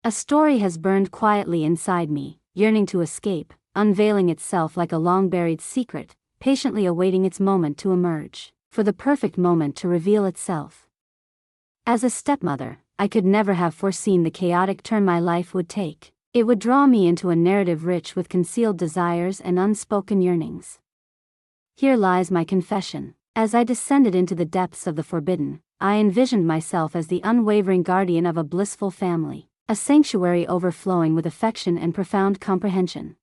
A story has burned quietly inside me, yearning to escape, unveiling itself like a long-buried secret, patiently awaiting its moment to emerge, for the perfect moment to reveal itself. As a stepmother, I could never have foreseen the chaotic turn my life would take. It would draw me into a narrative rich with concealed desires and unspoken yearnings. Here lies my confession. As I descended into the depths of the forbidden, I envisioned myself as the unwavering guardian of a blissful family, a sanctuary overflowing with affection and profound comprehension.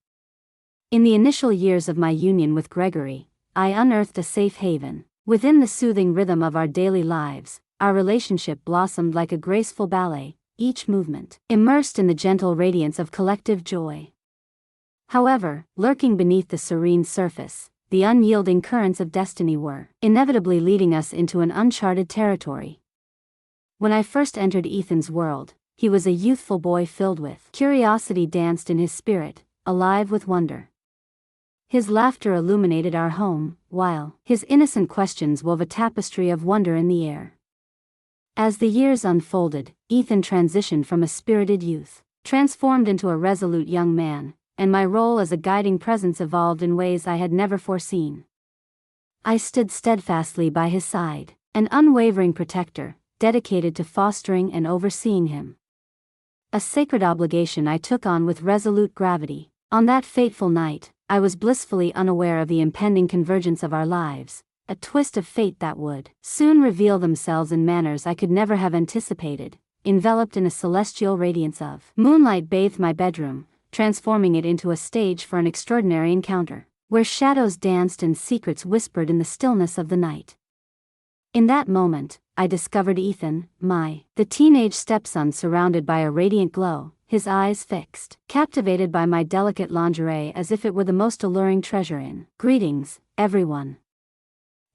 In the initial years of my union with Gregory, I unearthed a safe haven. Within the soothing rhythm of our daily lives, our relationship blossomed like a graceful ballet, each movement immersed in the gentle radiance of collective joy. However, lurking beneath the serene surface, the unyielding currents of destiny were inevitably leading us into an uncharted territory. When I first entered Ethan's world, he was a youthful boy filled with curiosity danced in his spirit, alive with wonder. His laughter illuminated our home, while his innocent questions wove a tapestry of wonder in the air. As the years unfolded, Ethan transitioned from a spirited youth, transformed into a resolute young man, and my role as a guiding presence evolved in ways I had never foreseen. I stood steadfastly by his side, an unwavering protector, dedicated to fostering and overseeing him. A sacred obligation I took on with resolute gravity. On that fateful night, I was blissfully unaware of the impending convergence of our lives, a twist of fate that would soon reveal themselves in manners I could never have anticipated. Enveloped in a celestial radiance of moonlight bathed my bedroom, transforming it into a stage for an extraordinary encounter, where shadows danced and secrets whispered in the stillness of the night. In that moment, I discovered Ethan, the teenage stepson surrounded by a radiant glow, his eyes fixed, captivated by my delicate lingerie as if it were the most alluring treasure in. Greetings, everyone.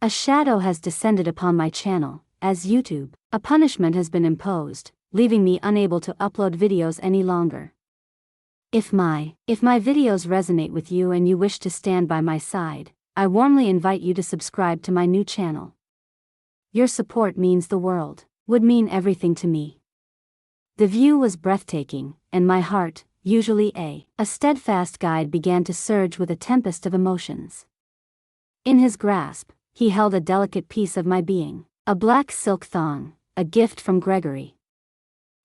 A shadow has descended upon my channel, as YouTube. A punishment has been imposed, leaving me unable to upload videos any longer. If my videos resonate with you and you wish to stand by my side, I warmly invite you to subscribe to my new channel. Your support means the world, would mean everything to me. The view was breathtaking, and my heart, usually a steadfast guide, began to surge with a tempest of emotions. In his grasp, he held a delicate piece of my being, a black silk thong, a gift from Gregory.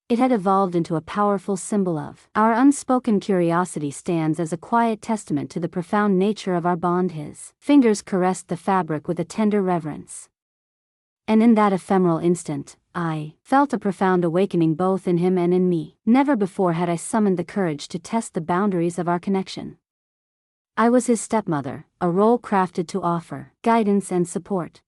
It had evolved into a powerful symbol of our unspoken curiosity, stands as a quiet testament to the profound nature of our bond. His fingers caressed the fabric with a tender reverence. And in that ephemeral instant, I felt a profound awakening both in him and in me. Never before had I summoned the courage to test the boundaries of our connection. I was his stepmother, a role crafted to offer guidance and support.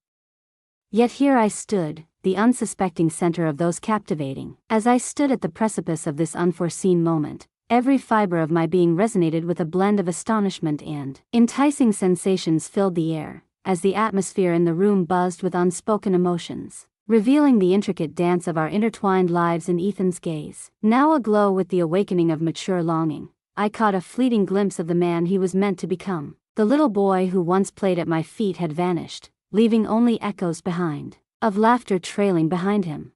Yet here I stood, the unsuspecting center of those captivating. As I stood at the precipice of this unforeseen moment, every fiber of my being resonated with a blend of astonishment and enticing sensations filled the air, as the atmosphere in the room buzzed with unspoken emotions, revealing the intricate dance of our intertwined lives. In Ethan's gaze, now aglow with the awakening of mature longing, I caught a fleeting glimpse of the man he was meant to become. The little boy who once played at my feet had vanished, leaving only echoes behind, of laughter trailing behind him.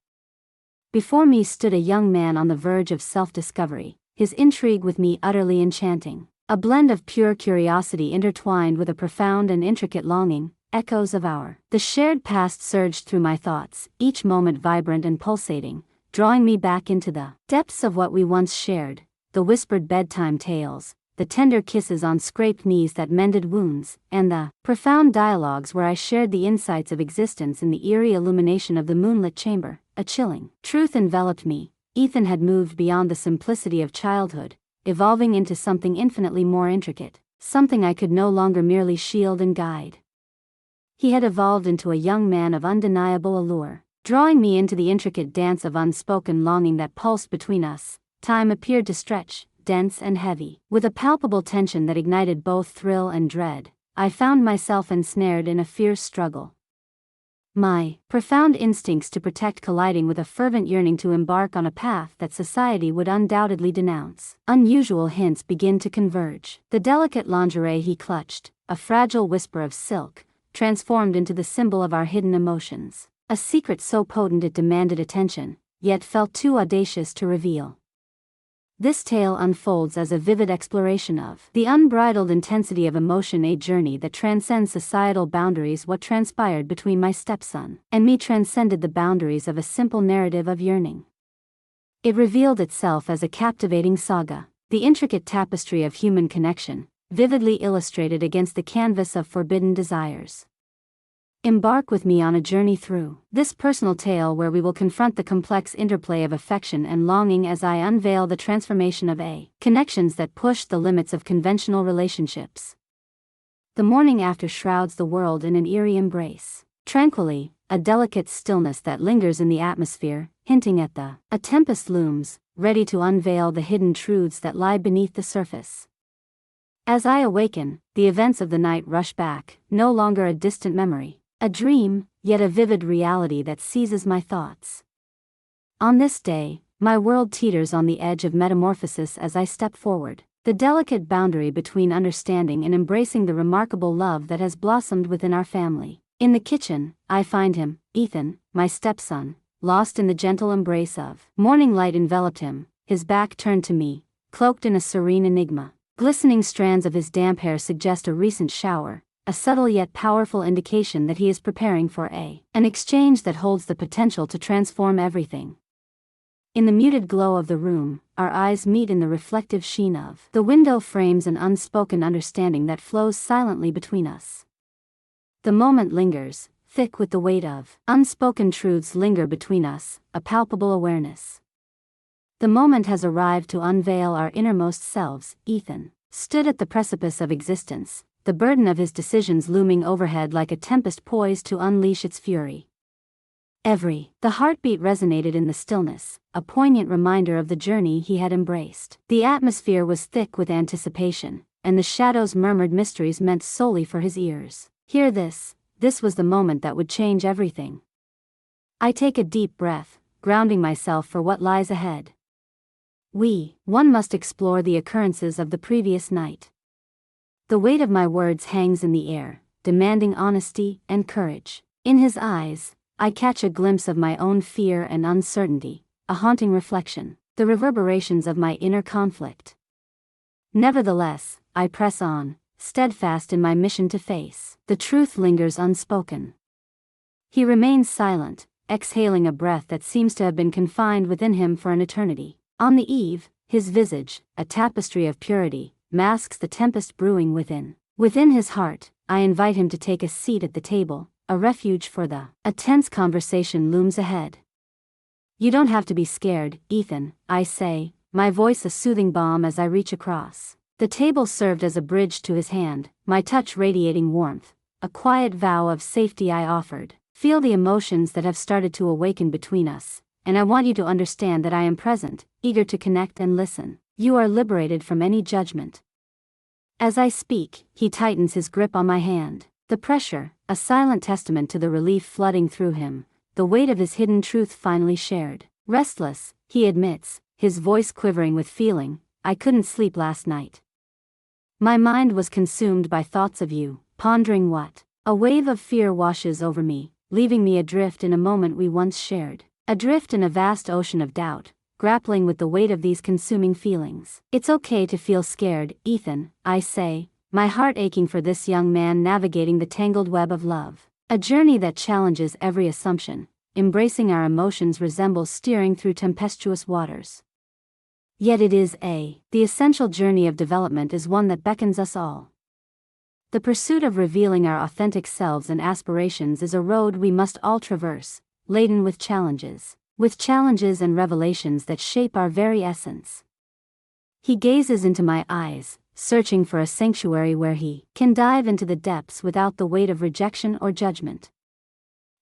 Before me stood a young man on the verge of self-discovery, his intrigue with me utterly enchanting. A blend of pure curiosity intertwined with a profound and intricate longing, echoes of the shared past surged through my thoughts, each moment vibrant and pulsating, drawing me back into the depths of what we once shared, the whispered bedtime tales, the tender kisses on scraped knees that mended wounds, and the profound dialogues where I shared the insights of existence in the eerie illumination of the moonlit chamber. A chilling truth enveloped me. Ethan had moved beyond the simplicity of childhood, evolving into something infinitely more intricate, something I could no longer merely shield and guide. He had evolved into a young man of undeniable allure, drawing me into the intricate dance of unspoken longing that pulsed between us. Time appeared to stretch, dense and heavy, with a palpable tension that ignited both thrill and dread. I found myself ensnared in a fierce struggle. My profound instincts to protect colliding with a fervent yearning to embark on a path that society would undoubtedly denounce. Unusual hints begin to converge. The delicate lingerie he clutched, a fragile whisper of silk, transformed into the symbol of our hidden emotions. A secret so potent it demanded attention, yet felt too audacious to reveal. This tale unfolds as a vivid exploration of the unbridled intensity of emotion, a journey that transcends societal boundaries. What transpired between my stepson and me transcended the boundaries of a simple narrative of yearning. It revealed itself as a captivating saga, the intricate tapestry of human connection, vividly illustrated against the canvas of forbidden desires. Embark with me on a journey through this personal tale where we will confront the complex interplay of affection and longing as I unveil the transformation of connections that push the limits of conventional relationships. The morning after shrouds the world in an eerie embrace. Tranquilly, a delicate stillness that lingers in the atmosphere, hinting at a tempest looms, ready to unveil the hidden truths that lie beneath the surface. As I awaken, the events of the night rush back, no longer a distant memory. A dream, yet a vivid reality that seizes my thoughts. On this day, my world teeters on the edge of metamorphosis as I step forward, the delicate boundary between understanding and embracing the remarkable love that has blossomed within our family. In the kitchen, I find him, Ethan, my stepson, lost in the gentle embrace of morning light enveloped him, his back turned to me, cloaked in a serene enigma. Glistening strands of his damp hair suggest a recent shower, a subtle yet powerful indication that he is preparing for an exchange that holds the potential to transform everything. In the muted glow of the room, our eyes meet in the reflective sheen of the window frames, an unspoken understanding that flows silently between us. The moment lingers, thick with the weight of unspoken truths linger between us, a palpable awareness. The moment has arrived to unveil our innermost selves. Ethan stood at the precipice of existence, the burden of his decisions looming overhead like a tempest poised to unleash its fury. The heartbeat resonated in the stillness, a poignant reminder of the journey he had embraced. The atmosphere was thick with anticipation, and the shadows murmured mysteries meant solely for his ears. Hear this was the moment that would change everything. I take a deep breath, grounding myself for what lies ahead. One must explore the occurrences of the previous night. The weight of my words hangs in the air, demanding honesty and courage. In his eyes, I catch a glimpse of my own fear and uncertainty, a haunting reflection, the reverberations of my inner conflict. Nevertheless, I press on, steadfast in my mission to face. The truth lingers unspoken. He remains silent, exhaling a breath that seems to have been confined within him for an eternity. On the eve, his visage, a tapestry of purity, masks the tempest brewing within. Within his heart, I invite him to take a seat at the table, a refuge for a tense conversation looms ahead. You don't have to be scared, Ethan, I say, my voice a soothing balm as I reach across. The table served as a bridge to his hand, my touch radiating warmth, a quiet vow of safety I offered. Feel the emotions that have started to awaken between us, and I want you to understand that I am present, eager to connect and listen. You are liberated from any judgment. As I speak, he tightens his grip on my hand. The pressure, a silent testament to the relief flooding through him, the weight of his hidden truth finally shared. Restless, he admits, his voice quivering with feeling, I couldn't sleep last night. My mind was consumed by thoughts of you, pondering what. A wave of fear washes over me, leaving me adrift in a moment we once shared. Adrift in a vast ocean of doubt, grappling with the weight of these consuming feelings. It's okay to feel scared, Ethan, I say, my heart aching for this young man navigating the tangled web of love. A journey that challenges every assumption, embracing our emotions resembles steering through tempestuous waters. Yet it is the essential journey of development is one that beckons us all. The pursuit of revealing our authentic selves and aspirations is a road we must all traverse, laden with challenges and revelations that shape our very essence. He gazes into my eyes, searching for a sanctuary where he can dive into the depths without the weight of rejection or judgment.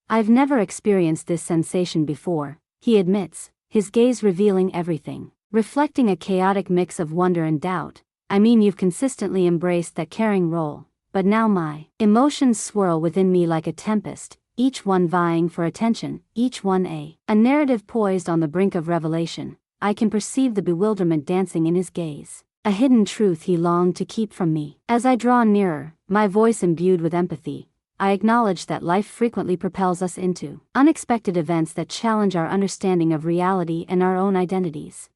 I've never experienced this sensation before, he admits, his gaze revealing everything, reflecting a chaotic mix of wonder and doubt. I mean, you've consistently embraced that caring role, but now my emotions swirl within me like a tempest, each one vying for attention, each one a narrative poised on the brink of revelation. I can perceive the bewilderment dancing in his gaze, a hidden truth he longed to keep from me. As I draw nearer, my voice imbued with empathy, I acknowledge that life frequently propels us into unexpected events that challenge our understanding of reality and our own identities.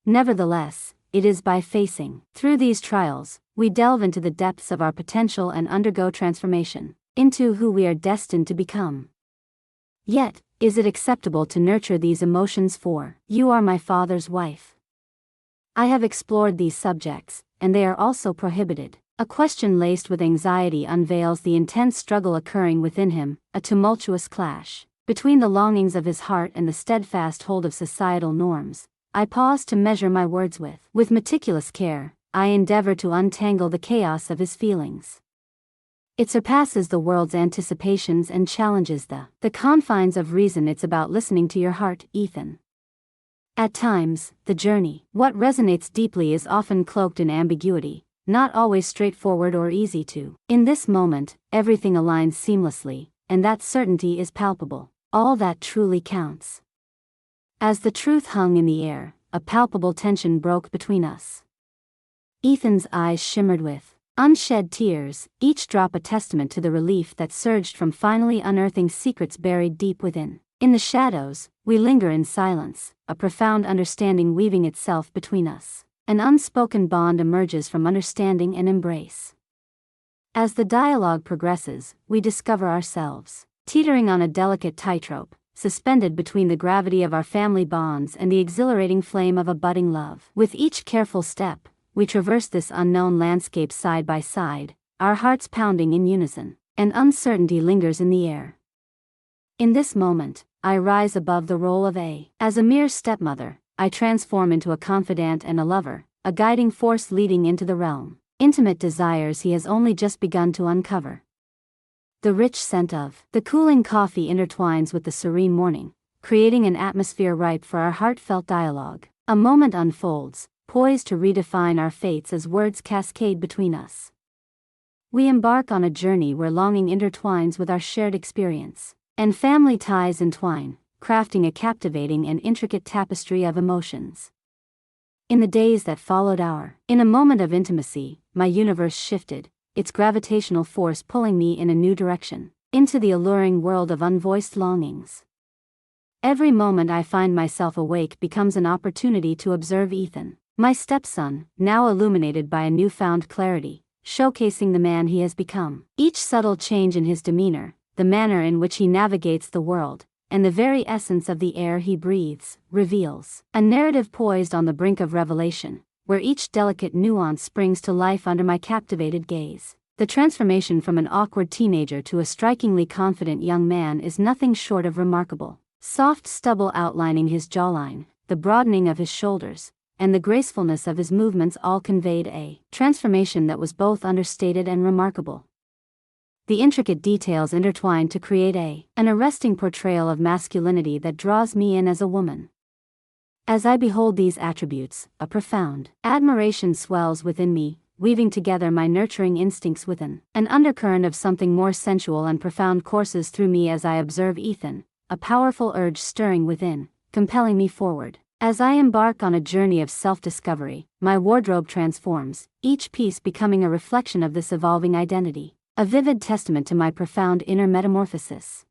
Nevertheless, it is by facing through these trials, we delve into the depths of our potential and undergo transformation into who we are destined to become. Yet, is it acceptable to nurture these emotions for you are my father's wife? I have explored these subjects, and they are also prohibited. A question laced with anxiety unveils the intense struggle occurring within him, a tumultuous clash between the longings of his heart and the steadfast hold of societal norms. I pause to measure my words with. With meticulous care, I endeavor to untangle the chaos of his feelings. It surpasses the world's anticipations and challenges the confines of reason. It's about listening to your heart, Ethan. At times, the journey, what resonates deeply, is often cloaked in ambiguity, not always straightforward or easy to. In this moment, everything aligns seamlessly, and that certainty is palpable. All that truly counts. As the truth hung in the air, a palpable tension broke between us. Ethan's eyes shimmered with unshed tears, each drop a testament to the relief that surged from finally unearthing secrets buried deep within. In the shadows, we linger in silence, a profound understanding weaving itself between us. An unspoken bond emerges from understanding and embrace. As the dialogue progresses, we discover ourselves teetering on a delicate tightrope, suspended between the gravity of our family bonds and the exhilarating flame of a budding love. With each careful step, we traverse this unknown landscape side by side, our hearts pounding in unison, and uncertainty lingers in the air. In this moment, I rise above the role of as a mere stepmother. I transform into a confidant and a lover, a guiding force leading into the realm intimate desires he has only just begun to uncover. The rich scent of the cooling coffee intertwines with the serene morning, creating an atmosphere ripe for our heartfelt dialogue. A moment unfolds, poised to redefine our fates as words cascade between us. We embark on a journey where longing intertwines with our shared experience, and family ties entwine, crafting a captivating and intricate tapestry of emotions. In the days that followed in a moment of intimacy, my universe shifted, its gravitational force pulling me in a new direction, into the alluring world of unvoiced longings. Every moment I find myself awake becomes an opportunity to observe Ethan, my stepson, now illuminated by a newfound clarity, showcasing the man he has become. Each subtle change in his demeanor, the manner in which he navigates the world, and the very essence of the air he breathes, reveals a narrative poised on the brink of revelation, where each delicate nuance springs to life under my captivated gaze. The transformation from an awkward teenager to a strikingly confident young man is nothing short of remarkable. Soft stubble outlining his jawline, the broadening of his shoulders, and the gracefulness of his movements all conveyed a transformation that was both understated and remarkable. The intricate details intertwined to create an arresting portrayal of masculinity that draws me in as a woman. As I behold these attributes, a profound admiration swells within me, weaving together my nurturing instincts with an undercurrent of something more sensual and profound courses through me as I observe Ethan, a powerful urge stirring within, compelling me forward. As I embark on a journey of self-discovery, my wardrobe transforms, each piece becoming a reflection of this evolving identity, a vivid testament to my profound inner metamorphosis.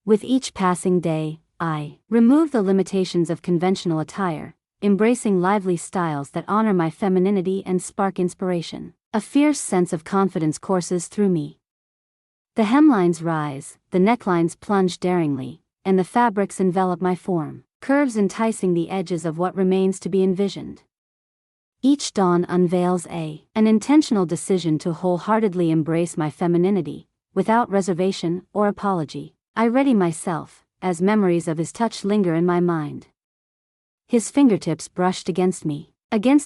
With each passing day, I remove the limitations of conventional attire, embracing lively styles that honor my femininity and spark inspiration. A fierce sense of confidence courses through me. The hemlines rise, the necklines plunge daringly, and the fabrics envelop my form, curves enticing the edges of what remains to be envisioned. Each dawn unveils an intentional decision to wholeheartedly embrace my femininity, without reservation or apology. I ready myself, as memories of his touch linger in my mind. His fingertips brushed against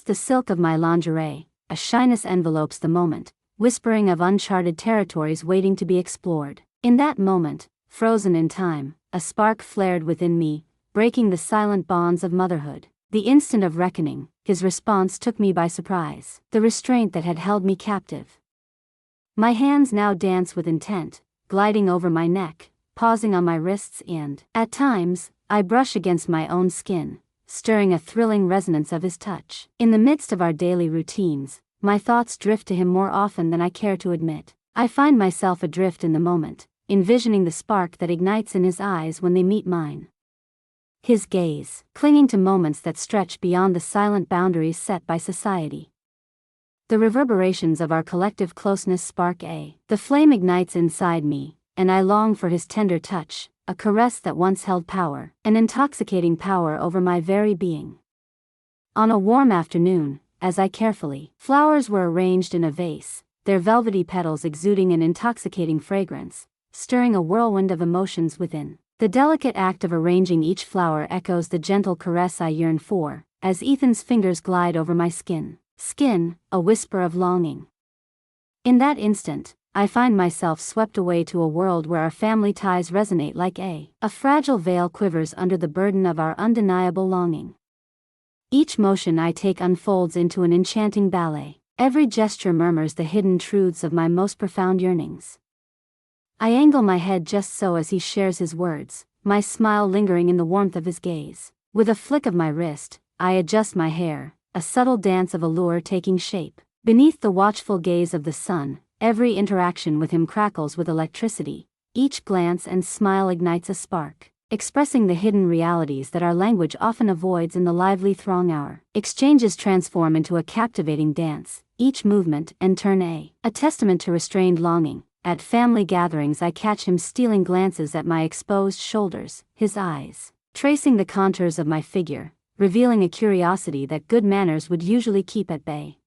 the silk of my lingerie, a shyness envelopes the moment, whispering of uncharted territories waiting to be explored. In that moment, frozen in time, a spark flared within me, breaking the silent bonds of motherhood. The instant of reckoning, his response took me by surprise, the restraint that had held me captive. My hands now dance with intent, gliding over my neck, pausing on my wrists and, at times, I brush against my own skin, stirring a thrilling resonance of his touch. In the midst of our daily routines, my thoughts drift to him more often than I care to admit. I find myself adrift in the moment, envisioning the spark that ignites in his eyes when they meet mine. his gaze, clinging to moments that stretch beyond the silent boundaries set by society. The reverberations of our collective closeness spark the flame ignites inside me, and I long for his tender touch, a caress that once held power, an intoxicating power over my very being. On a warm afternoon, as I carefully, flowers were arranged in a vase, their velvety petals exuding an intoxicating fragrance, stirring a whirlwind of emotions within. The delicate act of arranging each flower echoes the gentle caress I yearn for, as Ethan's fingers glide over my skin, a whisper of longing. In that instant, I find myself swept away to a world where our family ties resonate like a fragile veil quivers under the burden of our undeniable longing. Each motion I take unfolds into an enchanting ballet. Every gesture murmurs the hidden truths of my most profound yearnings. I angle my head just so as he shares his words, my smile lingering in the warmth of his gaze. With a flick of my wrist, I adjust my hair, a subtle dance of allure taking shape. Beneath the watchful gaze of the sun, every interaction with him crackles with electricity. Each glance and smile ignites a spark, expressing the hidden realities that our language often avoids in the lively throng hour. Exchanges transform into a captivating dance, each movement and turn a testament to restrained longing. At family gatherings I catch him stealing glances at my exposed shoulders, his eyes tracing the contours of my figure, revealing a curiosity that good manners would usually keep at bay.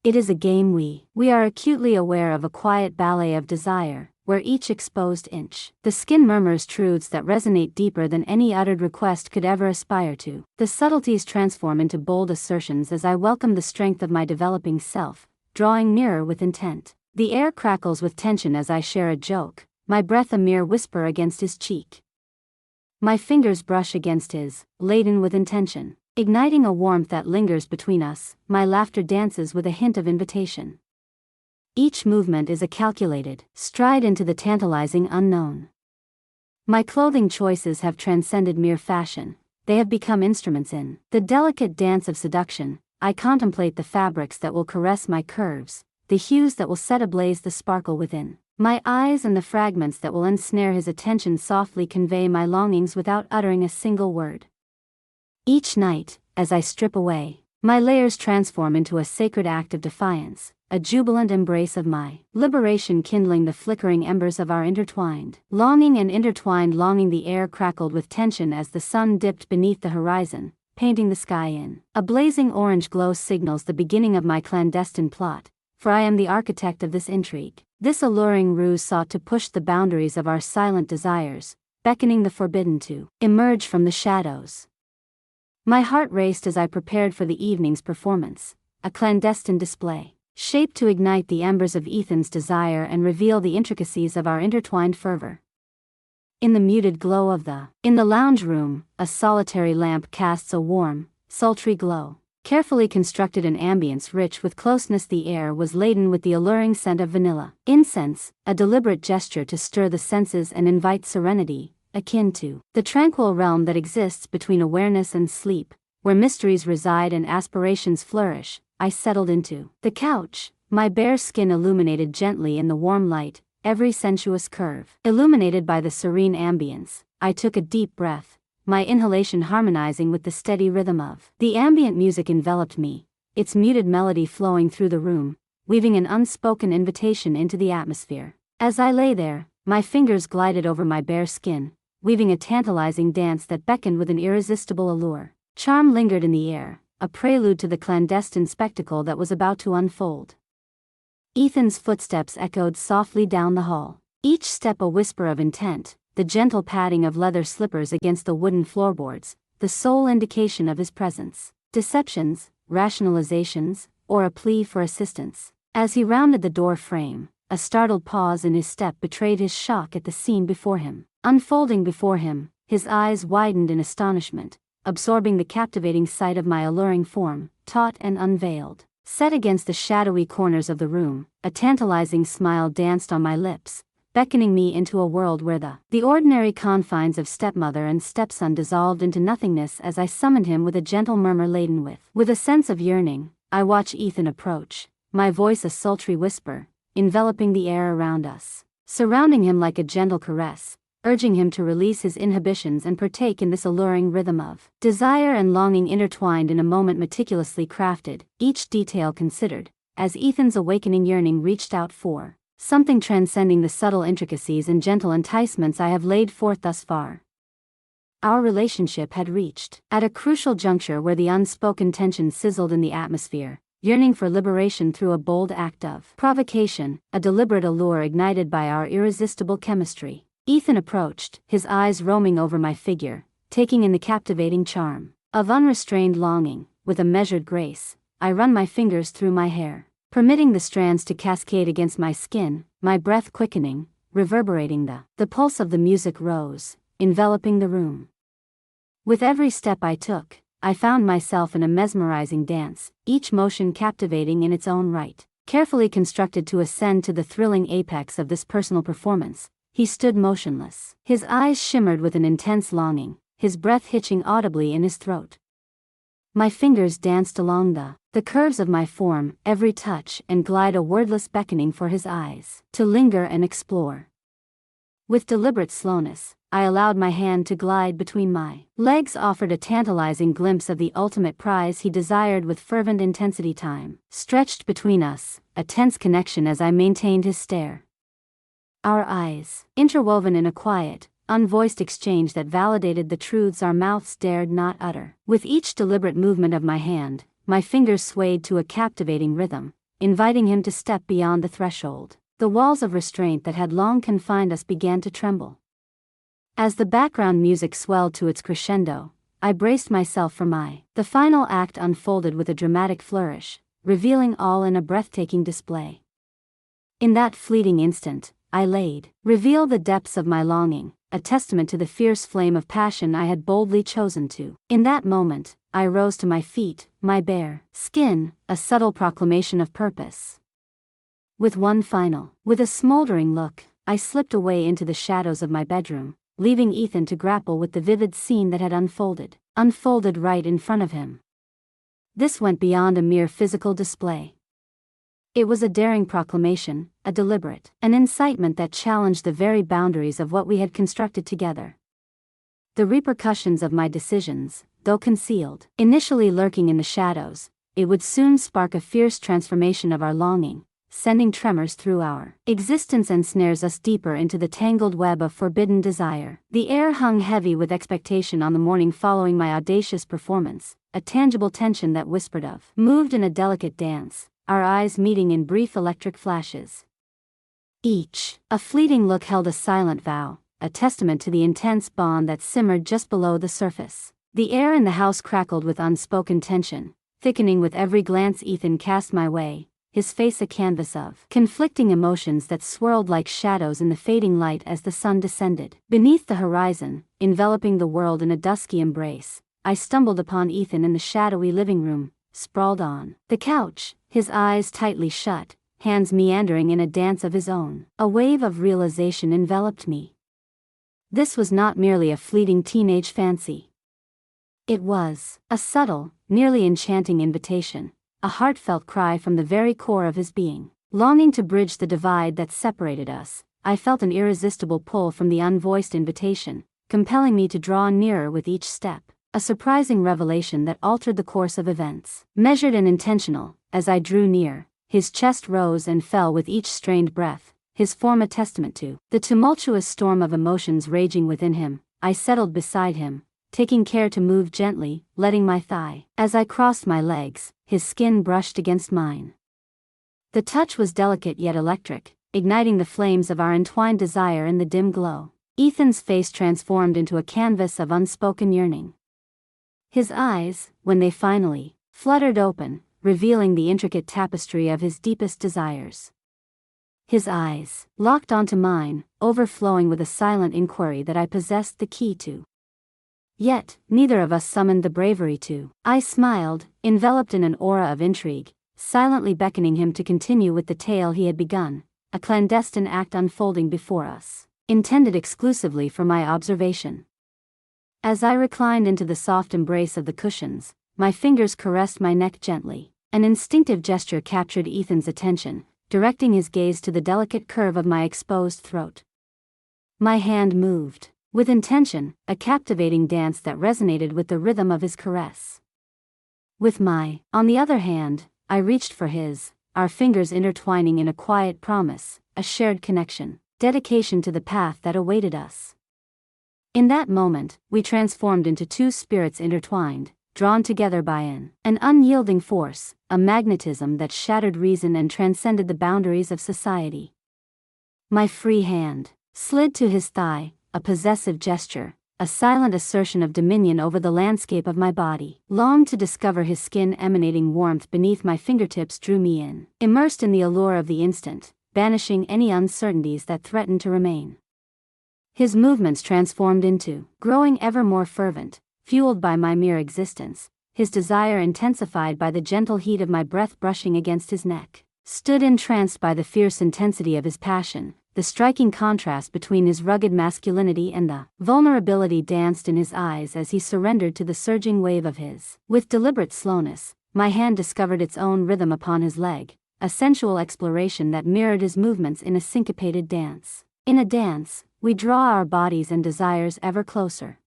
It is a game we are acutely aware of, a quiet ballet of desire, where each exposed inch, the skin murmurs truths that resonate deeper than any uttered request could ever aspire to. The subtleties transform into bold assertions as I welcome the strength of my developing self, drawing nearer with intent. The air crackles with tension as I share a joke, my breath a mere whisper against his cheek. My fingers brush against his, laden with intention, igniting a warmth that lingers between us. My laughter dances with a hint of invitation. Each movement is a calculated stride into the tantalizing unknown. My clothing choices have transcended mere fashion, they have become instruments in the delicate dance of seduction. I contemplate the fabrics that will caress my curves, the hues that will set ablaze the sparkle within my eyes, and the fragments that will ensnare his attention softly convey my longings without uttering a single word. Each night, as I strip away, my layers transform into a sacred act of defiance, a jubilant embrace of my liberation, kindling the flickering embers of our intertwined longing. The air crackled with tension as the sun dipped beneath the horizon, painting the sky in a blazing orange glow. Signals the beginning of my clandestine plot, for I am the architect of this intrigue. This alluring ruse sought to push the boundaries of our silent desires, beckoning the forbidden to emerge from the shadows. My heart raced as I prepared for the evening's performance, a clandestine display, shaped to ignite the embers of Ethan's desire and reveal the intricacies of our intertwined fervor. In the muted glow of the lounge room, a solitary lamp casts a warm, sultry glow. Carefully constructed, an ambience rich with closeness. The air was laden with the alluring scent of vanilla incense, a deliberate gesture to stir the senses and invite serenity, akin to the tranquil realm that exists between awareness and sleep, where mysteries reside and aspirations flourish. I settled into the couch, my bare skin illuminated gently in the warm light, every sensuous curve illuminated by the serene ambience. I took a deep breath, my inhalation harmonizing with the steady rhythm of the ambient music enveloped me, its muted melody flowing through the room, weaving an unspoken invitation into the atmosphere. As I lay there, my fingers glided over my bare skin, weaving a tantalizing dance that beckoned with an irresistible allure. Charm lingered in the air, a prelude to the clandestine spectacle that was about to unfold. Ethan's footsteps echoed softly down the hall, each step a whisper of intent, the gentle padding of leather slippers against the wooden floorboards, the sole indication of his presence. Deceptions, rationalizations, or a plea for assistance. As he rounded the door frame, a startled pause in his step betrayed his shock at the scene before him. Unfolding before him, his eyes widened in astonishment, absorbing the captivating sight of my alluring form, taut and unveiled. Set against the shadowy corners of the room, a tantalizing smile danced on my lips, beckoning me into a world where the ordinary confines of stepmother and stepson dissolved into nothingness. As I summoned him with a gentle murmur laden with a sense of yearning, I watched Ethan approach, my voice a sultry whisper, enveloping the air around us. Surrounding him like a gentle caress, urging him to release his inhibitions and partake in this alluring rhythm of desire and longing intertwined in a moment meticulously crafted, each detail considered, as Ethan's awakening yearning reached out for something transcending the subtle intricacies and gentle enticements I have laid forth thus far. Our relationship had reached at a crucial juncture where the unspoken tension sizzled in the atmosphere, yearning for liberation through a bold act of provocation, a deliberate allure ignited by our irresistible chemistry. Ethan approached, his eyes roaming over my figure, taking in the captivating charm of unrestrained longing. With a measured grace, I run my fingers through my hair, permitting the strands to cascade against my skin, my breath quickening, reverberating. The pulse of the music rose, enveloping the room. With every step I took, I found myself in a mesmerizing dance, each motion captivating in its own right. Carefully constructed to ascend to the thrilling apex of this personal performance, he stood motionless. His eyes shimmered with an intense longing, his breath hitching audibly in his throat. My fingers danced along the curves of my form, every touch and glide a wordless beckoning for his eyes to linger and explore. With deliberate slowness, I allowed my hand to glide between my legs, offered a tantalizing glimpse of the ultimate prize he desired with fervent intensity. Time stretched between us, a tense connection as I maintained his stare. Our eyes, interwoven in a quiet, unvoiced exchange that validated the truths our mouths dared not utter. With each deliberate movement of my hand, my fingers swayed to a captivating rhythm, inviting him to step beyond the threshold. The walls of restraint that had long confined us began to tremble. As the background music swelled to its crescendo, I braced myself for the final act unfolded with a dramatic flourish, revealing all in a breathtaking display. In that fleeting instant, I revealed the depths of my longing, a testament to the fierce flame of passion I had boldly chosen to. In that moment, I rose to my feet, my bare skin, a subtle proclamation of purpose. With a smoldering look, I slipped away into the shadows of my bedroom, leaving Ethan to grapple with the vivid scene that had unfolded right in front of him. This went beyond a mere physical display. It was a daring proclamation, an incitement that challenged the very boundaries of what we had constructed together. The repercussions of my decisions, though concealed, initially lurking in the shadows, it would soon spark a fierce transformation of our longing, sending tremors through our existence and snares us deeper into the tangled web of forbidden desire. The air hung heavy with expectation on the morning following my audacious performance, a tangible tension that whispered of moved in a delicate dance, our eyes meeting in brief electric flashes. Each, a fleeting look held a silent vow, a testament to the intense bond that simmered just below the surface. The air in the house crackled with unspoken tension, thickening with every glance Ethan cast my way, his face a canvas of conflicting emotions that swirled like shadows in the fading light as the sun descended. Beneath the horizon, enveloping the world in a dusky embrace, I stumbled upon Ethan in the shadowy living room, sprawled on the couch, his eyes tightly shut, hands meandering in a dance of his own. A wave of realization enveloped me. This was not merely a fleeting teenage fancy. It was a subtle, nearly enchanting invitation, a heartfelt cry from the very core of his being. Longing to bridge the divide that separated us, I felt an irresistible pull from the unvoiced invitation, compelling me to draw nearer with each step, a surprising revelation that altered the course of events. Measured and intentional, as I drew near, his chest rose and fell with each strained breath, his form a testament to the tumultuous storm of emotions raging within him. I settled beside him, taking care to move gently, letting my thigh. As I crossed my legs, his skin brushed against mine. The touch was delicate yet electric, igniting the flames of our entwined desire in the dim glow. Ethan's face transformed into a canvas of unspoken yearning. His eyes, when they finally fluttered open, revealing the intricate tapestry of his deepest desires. His eyes, locked onto mine, overflowing with a silent inquiry that I possessed the key to. Yet, neither of us summoned the bravery to. I smiled, enveloped in an aura of intrigue, silently beckoning him to continue with the tale he had begun, a clandestine act unfolding before us, intended exclusively for my observation. As I reclined into the soft embrace of the cushions, my fingers caressed my neck gently. An instinctive gesture captured Ethan's attention, directing his gaze to the delicate curve of my exposed throat. My hand moved, with intention, a captivating dance that resonated with the rhythm of his caress. On the other hand, I reached for his, our fingers intertwining in a quiet promise, a shared connection, dedication to the path that awaited us. In that moment, we transformed into two spirits intertwined, drawn together by an unyielding force, a magnetism that shattered reason and transcended the boundaries of society. My free hand slid to his thigh, a possessive gesture, a silent assertion of dominion over the landscape of my body. Longed to discover his skin emanating warmth beneath my fingertips drew me in, immersed in the allure of the instant, banishing any uncertainties that threatened to remain. His movements transformed into, growing ever more fervent, fueled by my mere existence, his desire intensified by the gentle heat of my breath brushing against his neck. Stood entranced by the fierce intensity of his passion, the striking contrast between his rugged masculinity and the vulnerability danced in his eyes as he surrendered to the surging wave of his. With deliberate slowness, my hand discovered its own rhythm upon his leg, a sensual exploration that mirrored his movements in a syncopated dance. In a dance, we draw our bodies and desires ever closer.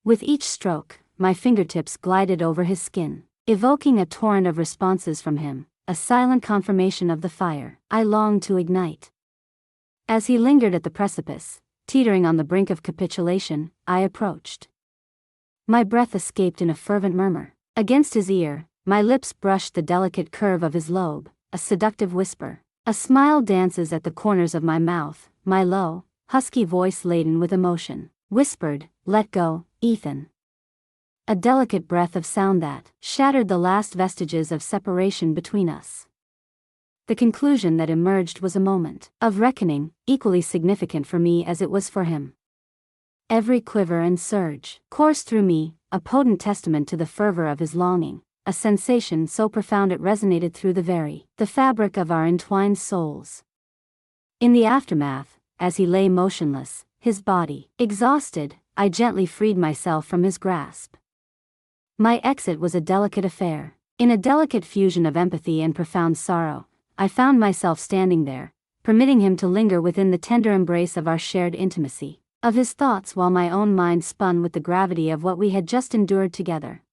With each stroke, my fingertips glided over his skin, evoking a torrent of responses from him, a silent confirmation of the fire I longed to ignite. As he lingered at the precipice, teetering on the brink of capitulation, I approached. My breath escaped in a fervent murmur. Against his ear, my lips brushed the delicate curve of his lobe, a seductive whisper. A smile dances at the corners of my mouth, my low, husky voice laden with emotion, whispered, "Let go, Ethan." A delicate breath of sound that shattered the last vestiges of separation between us. The conclusion that emerged was a moment of reckoning, equally significant for me as it was for him. Every quiver and surge coursed through me, a potent testament to the fervor of his longing, a sensation so profound it resonated through the fabric of our entwined souls. In the aftermath, as he lay motionless, his body exhausted, I gently freed myself from his grasp. My exit was a delicate affair. In a delicate fusion of empathy and profound sorrow, I found myself standing there, permitting him to linger within the tender embrace of our shared intimacy, of his thoughts while my own mind spun with the gravity of what we had just endured together.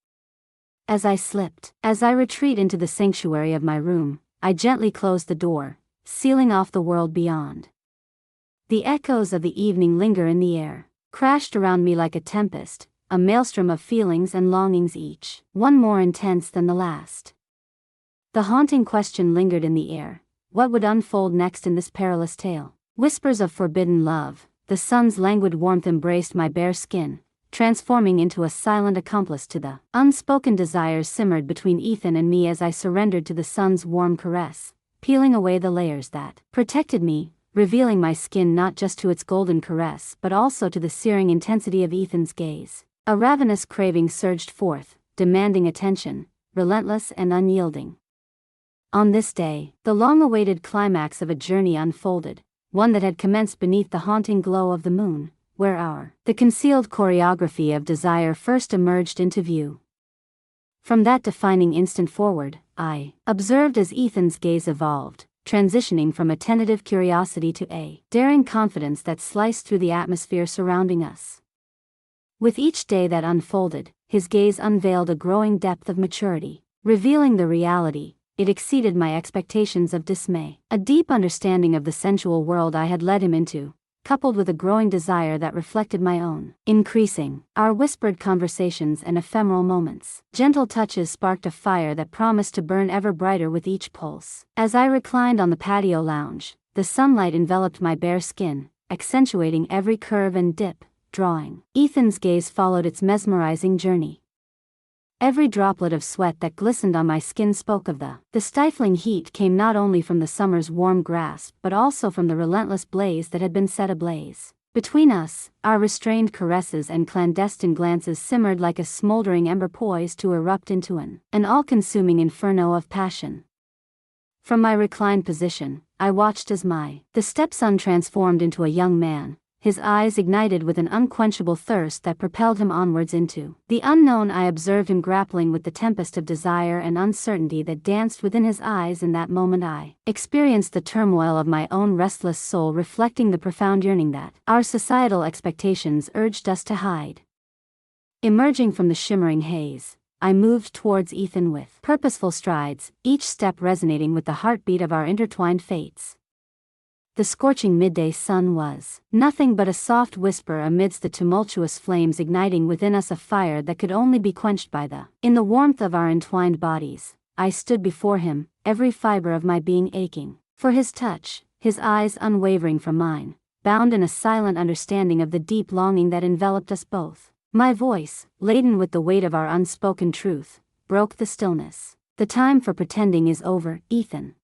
As I retreat into the sanctuary of my room, I gently closed the door, sealing off the world beyond. The echoes of the evening linger in the air, crashed around me like a tempest, a maelstrom of feelings and longings each, one more intense than the last. The haunting question lingered in the air: what would unfold next in this perilous tale? Whispers of forbidden love, the sun's languid warmth embraced my bare skin, transforming into a silent accomplice to the unspoken desires simmered between Ethan and me as I surrendered to the sun's warm caress, peeling away the layers that protected me, revealing my skin not just to its golden caress but also to the searing intensity of Ethan's gaze. A ravenous craving surged forth, demanding attention, relentless and unyielding. On this day, the long-awaited climax of a journey unfolded, one that had commenced beneath the haunting glow of the moon, where the concealed choreography of desire first emerged into view. From that defining instant forward, I observed as Ethan's gaze evolved, transitioning from a tentative curiosity to a daring confidence that sliced through the atmosphere surrounding us. With each day that unfolded, his gaze unveiled a growing depth of maturity, revealing the reality. It exceeded my expectations of dismay. A deep understanding of the sensual world I had led him into, coupled with a growing desire that reflected my own, increasing our whispered conversations and ephemeral moments. Gentle touches sparked a fire that promised to burn ever brighter with each pulse. As I reclined on the patio lounge, the sunlight enveloped my bare skin, accentuating every curve and dip, drawing. Ethan's gaze followed its mesmerizing journey. Every droplet of sweat that glistened on my skin spoke of the stifling heat came not only from the summer's warm grasp but also from the relentless blaze that had been set ablaze. Between us, our restrained caresses and clandestine glances simmered like a smoldering ember poised to erupt into an all-consuming inferno of passion. From my reclined position, I watched as the stepson transformed into a young man, his eyes ignited with an unquenchable thirst that propelled him onwards into the unknown. I observed him grappling with the tempest of desire and uncertainty that danced within his eyes. In that moment I experienced the turmoil of my own restless soul, reflecting the profound yearning that our societal expectations urged us to hide. Emerging from the shimmering haze, I moved towards Ethan with purposeful strides, each step resonating with the heartbeat of our intertwined fates. The scorching midday sun was nothing but a soft whisper amidst the tumultuous flames, igniting within us a fire that could only be quenched by in the warmth of our entwined bodies. I stood before him, every fiber of my being aching for his touch, his eyes unwavering from mine, bound in a silent understanding of the deep longing that enveloped us both. My voice, laden with the weight of our unspoken truth, broke the stillness. "The time for pretending is over, Ethan."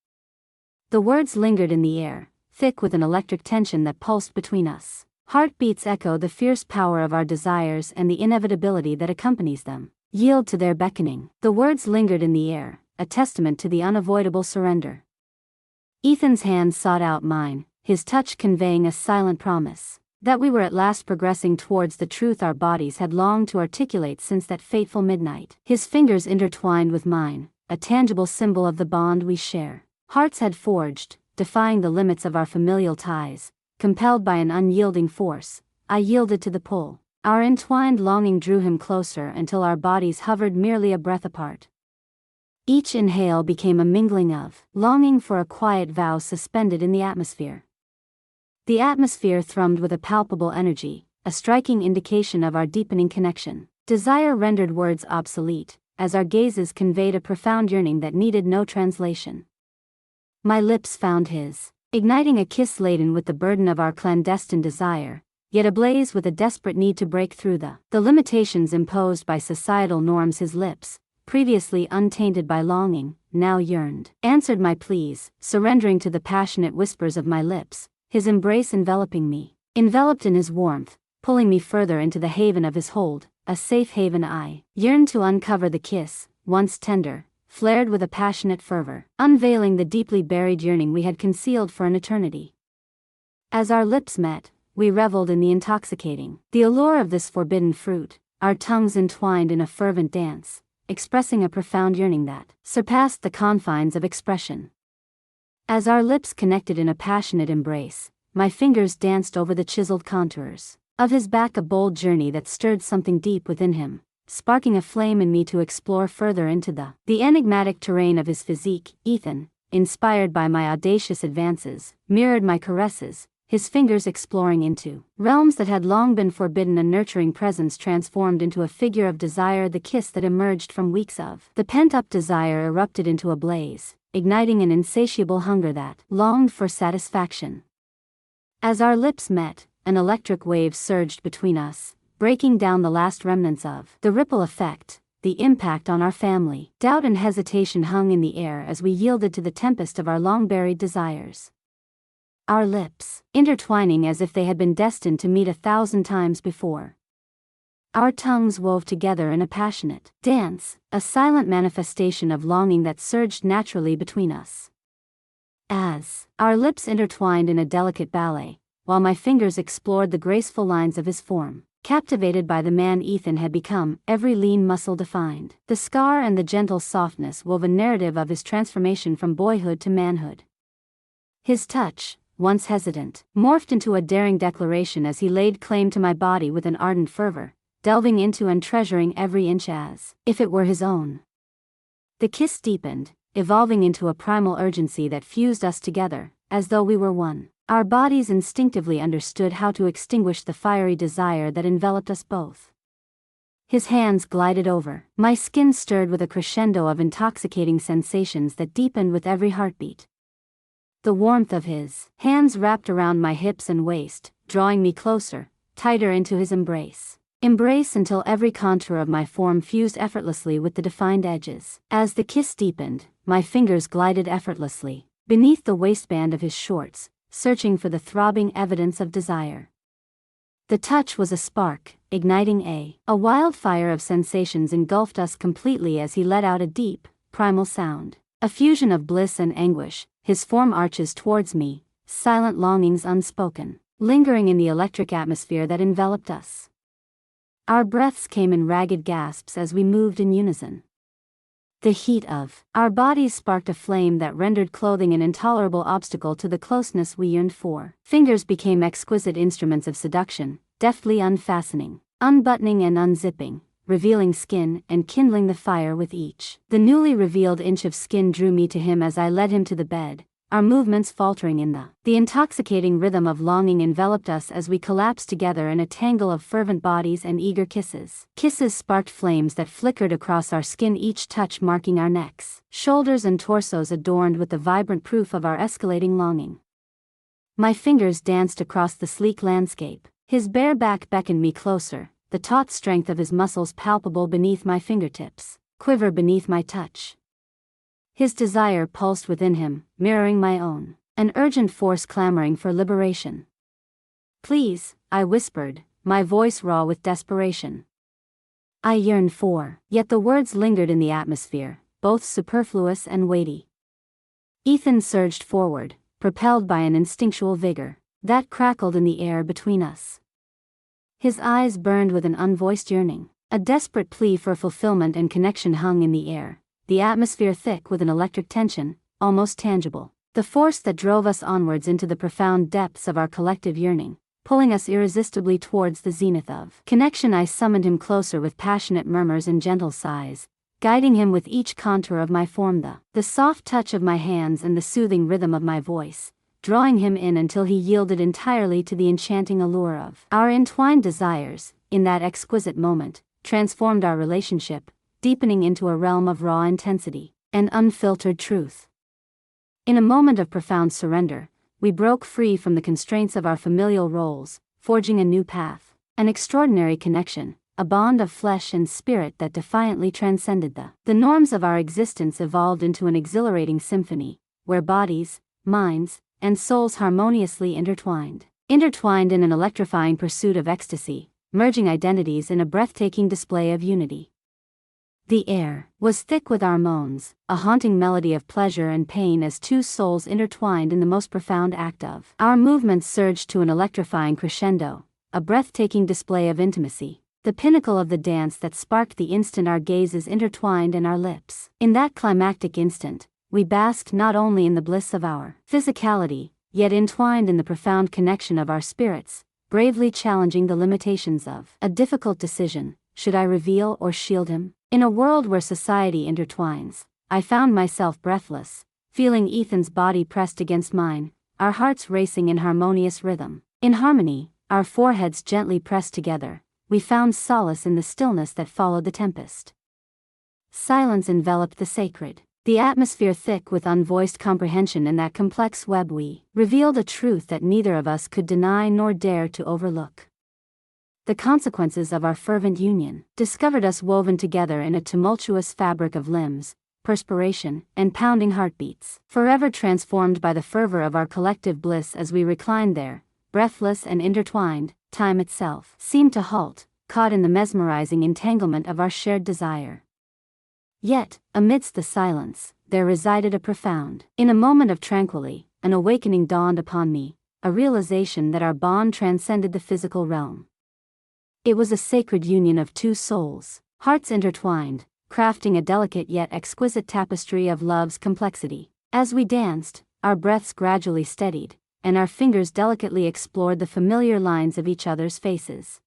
The words lingered in the air, thick with an electric tension that pulsed between us. Heartbeats echoed the fierce power of our desires and the inevitability that accompanies them. Yield to their beckoning. The words lingered in the air, a testament to the unavoidable surrender. Ethan's hand sought out mine, his touch conveying a silent promise that we were at last progressing towards the truth our bodies had longed to articulate since that fateful midnight. His fingers intertwined with mine, a tangible symbol of the bond we share. Hearts had forged, defying the limits of our familial ties. Compelled by an unyielding force, I yielded to the pull. Our entwined longing drew him closer until our bodies hovered merely a breath apart. Each inhale became a mingling of longing for a quiet vow suspended in the atmosphere. The atmosphere thrummed with a palpable energy, a striking indication of our deepening connection. Desire rendered words obsolete, as our gazes conveyed a profound yearning that needed no translation. My lips found his, igniting a kiss laden with the burden of our clandestine desire, yet ablaze with a desperate need to break through the limitations imposed by societal norms. His lips, previously untainted by longing, now yearned, answered my pleas, surrendering to the passionate whispers of my lips. His embrace enveloping me, enveloped in his warmth, pulling me further into the haven of his hold, a safe haven. I yearned to uncover the kiss, once tender, flared with a passionate fervor, unveiling the deeply buried yearning we had concealed for an eternity. As our lips met, we reveled in the intoxicating allure of this forbidden fruit, our tongues entwined in a fervent dance, expressing a profound yearning that surpassed the confines of expression. As our lips connected in a passionate embrace, my fingers danced over the chiseled contours of his back, a bold journey that stirred something deep within him, sparking a flame in me to explore further into the enigmatic terrain of his physique. Ethan, inspired by my audacious advances, mirrored my caresses, his fingers exploring into realms that had long been forbidden. A nurturing presence transformed into a figure of desire. The kiss that emerged from weeks of the pent-up desire erupted into a blaze, igniting an insatiable hunger that longed for satisfaction. As our lips met, an electric wave surged between us, breaking down the last remnants of the ripple effect. The impact on our family. Doubt and hesitation hung in the air as we yielded to the tempest of our long-buried desires. Our lips, intertwining as if they had been destined to meet 1,000 times before. Our tongues wove together in a passionate dance, a silent manifestation of longing that surged naturally between us. As our lips intertwined in a delicate ballet, while my fingers explored the graceful lines of his form, captivated by the man Ethan had become, every lean muscle defined the scar and the gentle softness wove a narrative of his transformation from boyhood to manhood. His touch, once hesitant, morphed into a daring declaration as he laid claim to my body with an ardent fervor, delving into and treasuring every inch as if it were his own. The kiss deepened, evolving into a primal urgency that fused us together, as though we were one. Our bodies instinctively understood how to extinguish the fiery desire that enveloped us both. His hands glided over my skin, stirred with a crescendo of intoxicating sensations that deepened with every heartbeat. The warmth of his hands wrapped around my hips and waist, drawing me closer, tighter into his embrace. Until every contour of my form fused effortlessly with the defined edges. As the kiss deepened, my fingers glided effortlessly beneath the waistband of his shorts, searching for the throbbing evidence of desire. The touch was a spark, igniting a wildfire of sensations engulfed us completely as he let out a deep, primal sound. A fusion of bliss and anguish, his form arches towards me, silent longings unspoken. lingering in the electric atmosphere that enveloped us. Our breaths came in ragged gasps as we moved in unison. The heat of our bodies sparked a flame that rendered clothing an intolerable obstacle to the closeness we yearned for. Fingers became exquisite instruments of seduction, deftly unfastening, unbuttoning and unzipping, revealing skin and kindling the fire with each. The newly revealed inch of skin drew me to him as I led him to the bed, our movements faltering in the intoxicating rhythm of longing enveloped us as we collapsed together in a tangle of fervent bodies and eager kisses. Kisses sparked flames that flickered across our skin, each touch marking our necks, shoulders and torsos adorned with the vibrant proof of our escalating longing. My fingers danced across the sleek landscape. His bare back beckoned me closer, the taut strength of his muscles palpable beneath my fingertips, quiver beneath my touch. His desire pulsed within him, mirroring my own, an urgent force clamoring for liberation. "Please," I whispered, my voice raw with desperation. I yearned for, yet the words lingered in the atmosphere, both superfluous and weighty. Ethan surged forward, propelled by an instinctual vigor that crackled in the air between us. His eyes burned with an unvoiced yearning, a desperate plea for fulfillment and connection hung in the air, the atmosphere thick with an electric tension, almost tangible. The force that drove us onwards into the profound depths of our collective yearning, pulling us irresistibly towards the zenith of connection. I summoned him closer with passionate murmurs and gentle sighs, guiding him with each contour of my form, the soft touch of my hands and the soothing rhythm of my voice, drawing him in until he yielded entirely to the enchanting allure of our entwined desires. In that exquisite moment, transformed our relationship, deepening into a realm of raw intensity and unfiltered truth. In a moment of profound surrender, we broke free from the constraints of our familial roles, forging a new path, an extraordinary connection, a bond of flesh and spirit that defiantly transcended the norms of our existence. Evolved into an exhilarating symphony, where bodies, minds, and souls harmoniously intertwined in an electrifying pursuit of ecstasy, merging identities in a breathtaking display of unity. The air was thick with our moans, a haunting melody of pleasure and pain as two souls intertwined in the most profound act of our movements surged to an electrifying crescendo, a breathtaking display of intimacy, the pinnacle of the dance that sparked the instant our gazes intertwined and our lips. In that climactic instant, we basked not only in the bliss of our physicality, yet entwined in the profound connection of our spirits, bravely challenging the limitations of a difficult decision: should I reveal or shield him? In a world where society intertwines, I found myself breathless, feeling Ethan's body pressed against mine, our hearts racing in harmonious rhythm. In harmony, our foreheads gently pressed together, we found solace in the stillness that followed the tempest. Silence enveloped the sacred, the atmosphere thick with unvoiced comprehension. In that complex web we revealed a truth that neither of us could deny nor dare to overlook. The consequences of our fervent union discovered us woven together in a tumultuous fabric of limbs, perspiration, and pounding heartbeats, forever transformed by the fervor of our collective bliss. As we reclined there, breathless and intertwined, time itself seemed to halt, caught in the mesmerizing entanglement of our shared desire. Yet, amidst the silence, there resided a profound. In a moment of tranquility, an awakening dawned upon me, a realization that our bond transcended the physical realm. It was a sacred union of two souls, hearts intertwined, crafting a delicate yet exquisite tapestry of love's complexity. As we danced, our breaths gradually steadied, and our fingers delicately explored the familiar lines of each other's faces.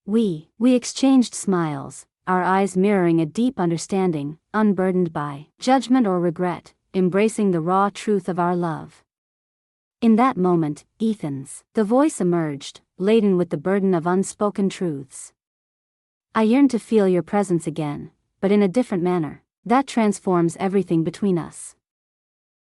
We exchanged smiles, our eyes mirroring a deep understanding, unburdened by judgment or regret, embracing the raw truth of our love. In that moment, the voice emerged, laden with the burden of unspoken truths. "I yearn to feel your presence again, but in a different manner, that transforms everything between us."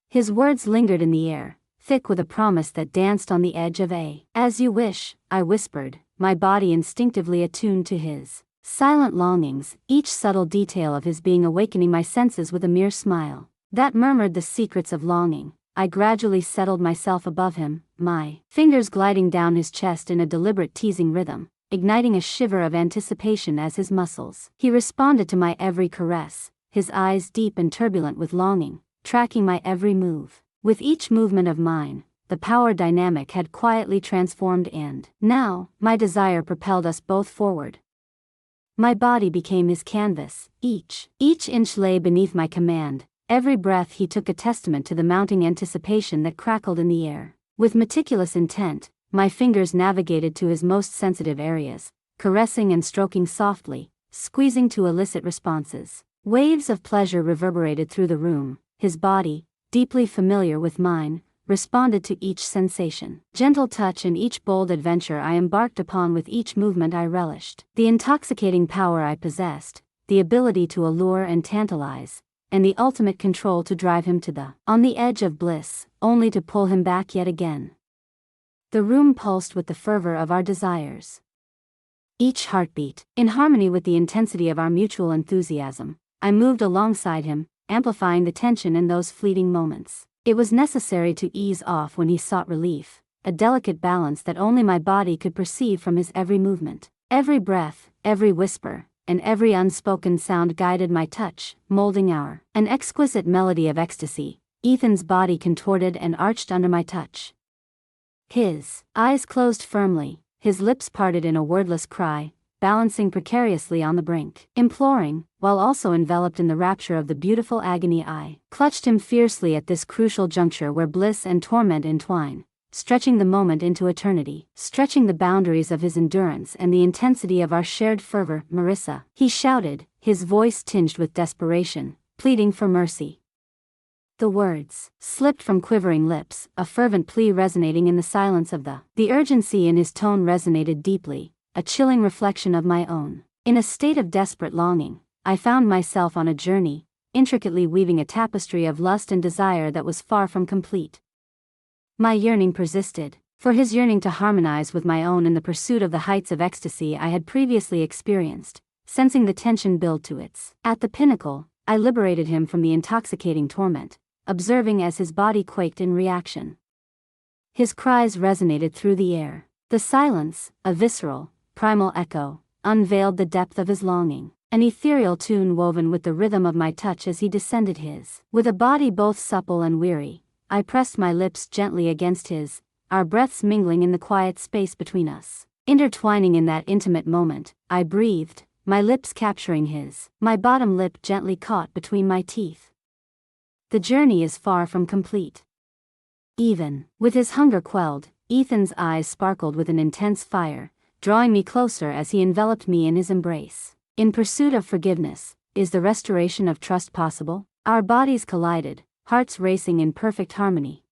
His words lingered in the air, thick with a promise that danced on the edge of a "as you wish," I whispered, my body instinctively attuned to his silent longings, each subtle detail of his being awakening my senses with a mere smile that murmured the secrets of longing. I gradually settled myself above him, my fingers gliding down his chest in a deliberate teasing rhythm, igniting a shiver of anticipation as his muscles. He responded to my every caress, his eyes deep and turbulent with longing, tracking my every move. With each movement of mine, the power dynamic had quietly transformed, and now, my desire propelled us both forward. My body became his canvas, each inch lay beneath my command, every breath he took a testament to the mounting anticipation that crackled in the air. With meticulous intent, my fingers navigated to his most sensitive areas, caressing and stroking softly, squeezing to elicit responses. Waves of pleasure reverberated through the room. His body, deeply familiar with mine, responded to each sensation. Gentle touch in each bold adventure I embarked upon, with each movement I relished the intoxicating power I possessed, the ability to allure and tantalize, and the ultimate control to drive him to on the edge of bliss, only to pull him back yet again. The room pulsed with the fervor of our desires. Each heartbeat, in harmony with the intensity of our mutual enthusiasm. I moved alongside him, amplifying the tension in those fleeting moments. It was necessary to ease off when he sought relief, a delicate balance that only my body could perceive from his every movement. Every breath, every whisper, and every unspoken sound guided my touch, molding an exquisite melody of ecstasy. Ethan's body contorted and arched under my touch. His eyes closed firmly, his lips parted in a wordless cry, balancing precariously on the brink, imploring, while also enveloped in the rapture of the beautiful agony. I clutched him fiercely at this crucial juncture where bliss and torment entwine, stretching the moment into eternity, stretching the boundaries of his endurance and the intensity of our shared fervor. "Marissa," he shouted, his voice tinged with desperation, pleading for mercy. The words slipped from quivering lips, a fervent plea resonating in the silence of the urgency in his tone resonated deeply, a chilling reflection of my own. In a state of desperate longing, I found myself on a journey, intricately weaving a tapestry of lust and desire that was far from complete. My yearning persisted, for his yearning to harmonize with my own in the pursuit of the heights of ecstasy I had previously experienced. Sensing the tension build to at the pinnacle, I liberated him from the intoxicating torment, observing as his body quaked in reaction. His cries resonated through the air. The silence, a visceral, primal echo, unveiled the depth of his longing, an ethereal tune woven with the rhythm of my touch as he descended his. With a body both supple and weary, I pressed my lips gently against his, our breaths mingling in the quiet space between us. Intertwining in that intimate moment, I breathed, my lips capturing his, my bottom lip gently caught between my teeth. The journey is far from complete. Even with his hunger quelled, Ethan's eyes sparkled with an intense fire, drawing me closer as he enveloped me in his embrace. In pursuit of forgiveness, is the restoration of trust possible? Our bodies collided, hearts racing in perfect harmony.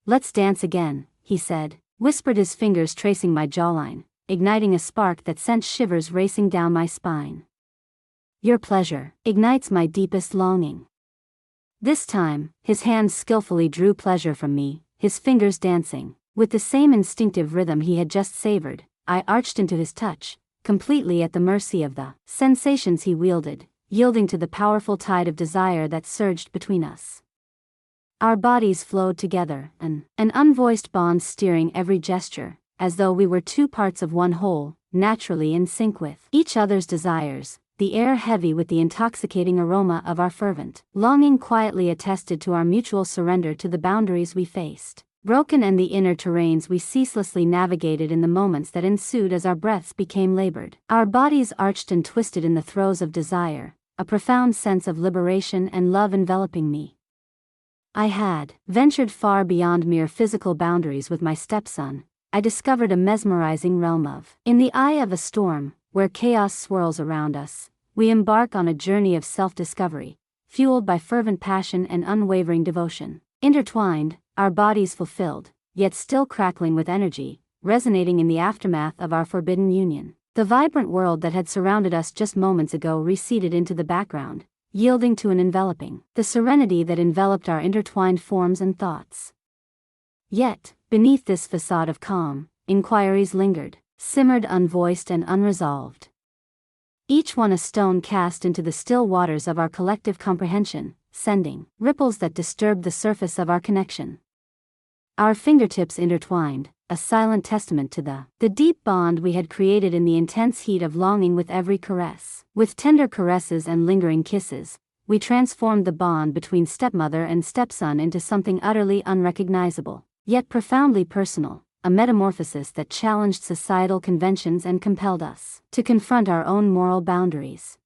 "Let's dance again," he said, whispered, his fingers tracing my jawline, igniting a spark that sent shivers racing down my spine. "Your pleasure ignites my deepest longing." This time, his hands skillfully drew pleasure from me, his fingers dancing. With the same instinctive rhythm he had just savored, I arched into his touch, completely at the mercy of the sensations he wielded, yielding to the powerful tide of desire that surged between us. Our bodies flowed together, an unvoiced bond steering every gesture, as though we were two parts of one whole, naturally in sync with each other's desires. The air heavy with the intoxicating aroma of our fervent longing quietly attested to our mutual surrender to the boundaries we faced. Broken and the inner terrains we ceaselessly navigated in the moments that ensued as our breaths became labored. Our bodies arched and twisted in the throes of desire, a profound sense of liberation and love enveloping me. I had ventured far beyond mere physical boundaries with my stepson. I discovered a mesmerizing realm of, in the eye of a storm, where chaos swirls around us, we embark on a journey of self-discovery, fueled by fervent passion and unwavering devotion. Intertwined, our bodies fulfilled, yet still crackling with energy, resonating in the aftermath of our forbidden union. The vibrant world that had surrounded us just moments ago receded into the background, yielding to an enveloping, the serenity that enveloped our intertwined forms and thoughts. Yet, beneath this facade of calm, inquiries lingered, simmered unvoiced and unresolved. Each one a stone cast into the still waters of our collective comprehension, sending ripples that disturbed the surface of our connection. Our fingertips intertwined, a silent testament to the deep bond we had created in the intense heat of longing. With every caress, with tender caresses and lingering kisses, we transformed the bond between stepmother and stepson into something utterly unrecognizable. yet profoundly personal, a metamorphosis that challenged societal conventions and compelled us to confront our own moral boundaries.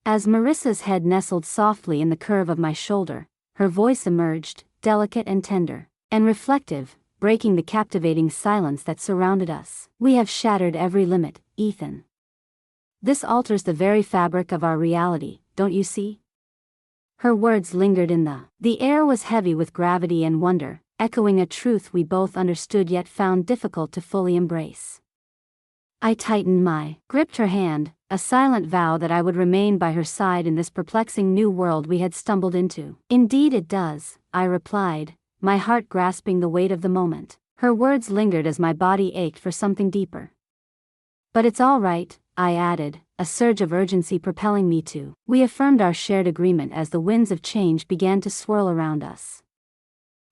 As Marissa's head nestled softly in the curve of my shoulder, her voice emerged, delicate and tender, and reflective, breaking the captivating silence that surrounded us. "We have shattered every limit, Ethan. This alters the very fabric of our reality, don't you see?" Her words lingered in the air was heavy with gravity and wonder, echoing a truth we both understood yet found difficult to fully embrace. I tightened my gripped her hand, a silent vow that I would remain by her side in this perplexing new world we had stumbled into. "Indeed it does," I replied, my heart grasping the weight of the moment. Her words lingered as my body ached for something deeper. "But it's all right," I added, a surge of urgency propelling me to. We affirmed our shared agreement as the winds of change began to swirl around us.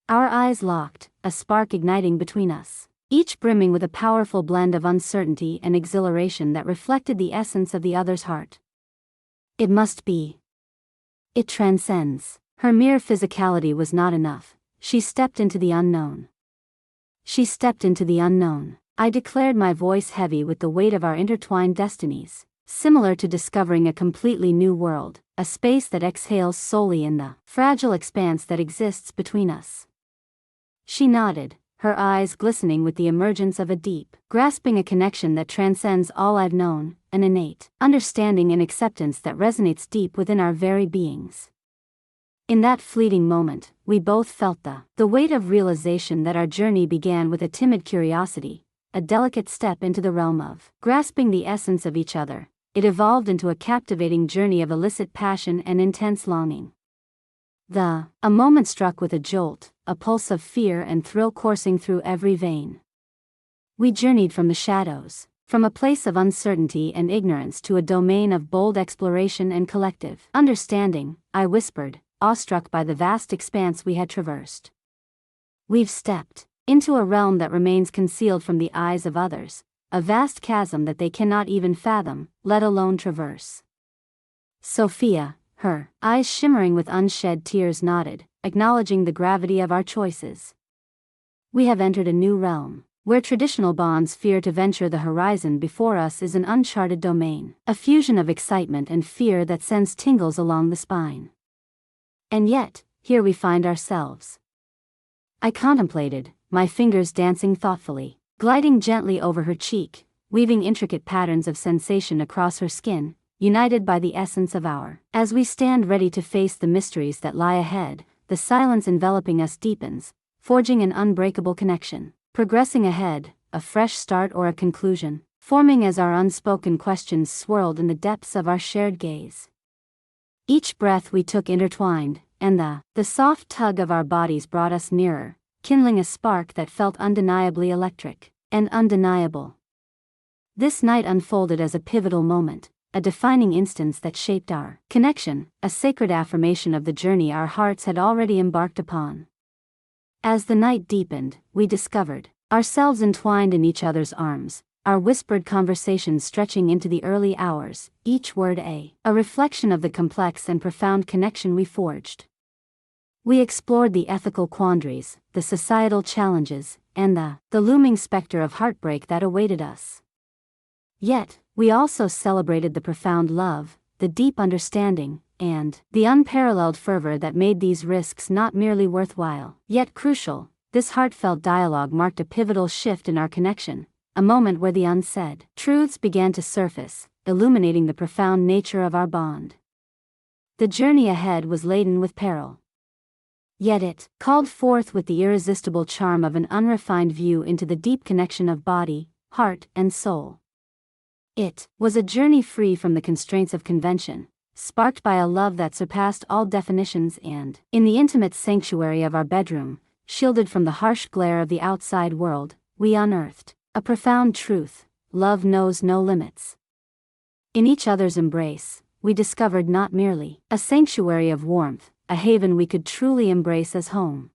Our eyes locked, a spark igniting between us, each brimming with a powerful blend of uncertainty and exhilaration that reflected the essence of the other's heart. "It must be. It transcends." Her mere physicality was not enough. She stepped into the unknown. She stepped into the unknown. I declared, my voice heavy with the weight of our intertwined destinies, similar to discovering a completely new world, a space that exhales solely in the fragile expanse that exists between us. She nodded, her eyes glistening with the emergence of a deep, grasping a connection that transcends all I've known, an innate understanding and acceptance that resonates deep within our very beings. In that fleeting moment, we both felt the weight of realization that our journey began with a timid curiosity, a delicate step into the realm of grasping the essence of each other. It evolved into a captivating journey of illicit passion and intense longing. A moment struck with a jolt, a pulse of fear and thrill coursing through every vein. We journeyed from the shadows, from a place of uncertainty and ignorance to a domain of bold exploration and collective understanding, I whispered, awestruck by the vast expanse we had traversed. "We've stepped into a realm that remains concealed from the eyes of others, a vast chasm that they cannot even fathom, let alone traverse." Sophia, her eyes shimmering with unshed tears, nodded, acknowledging the gravity of our choices. "We have entered a new realm, where traditional bonds fear to venture. The horizon before us is an uncharted domain, a fusion of excitement and fear that sends tingles along the spine. And yet, here we find ourselves." I contemplated, my fingers dancing thoughtfully, gliding gently over her cheek, weaving intricate patterns of sensation across her skin, united by the essence of our. As we stand ready to face the mysteries that lie ahead, the silence enveloping us deepens, forging an unbreakable connection, progressing ahead, a fresh start or a conclusion, forming as our unspoken questions swirled in the depths of our shared gaze. Each breath we took intertwined, and the soft tug of our bodies brought us nearer, kindling a spark that felt undeniably electric and undeniable. This night unfolded as a pivotal moment, a defining instance that shaped our connection, a sacred affirmation of the journey our hearts had already embarked upon. As the night deepened, we discovered ourselves entwined in each other's arms, our whispered conversations stretching into the early hours, each word a reflection of the complex and profound connection we forged. We explored the ethical quandaries, the societal challenges, and the looming specter of heartbreak that awaited us. Yet, we also celebrated the profound love, the deep understanding, and the unparalleled fervor that made these risks not merely worthwhile, yet crucial. This heartfelt dialogue marked a pivotal shift in our connection, a moment where the unsaid truths began to surface, illuminating the profound nature of our bond. The journey ahead was laden with peril. Yet it called forth with the irresistible charm of an unrefined view into the deep connection of body, heart, and soul. It was a journey free from the constraints of convention, sparked by a love that surpassed all definitions, and, in the intimate sanctuary of our bedroom, shielded from the harsh glare of the outside world, we unearthed a profound truth: love knows no limits. In each other's embrace, we discovered not merely a sanctuary of warmth, a haven we could truly embrace as home,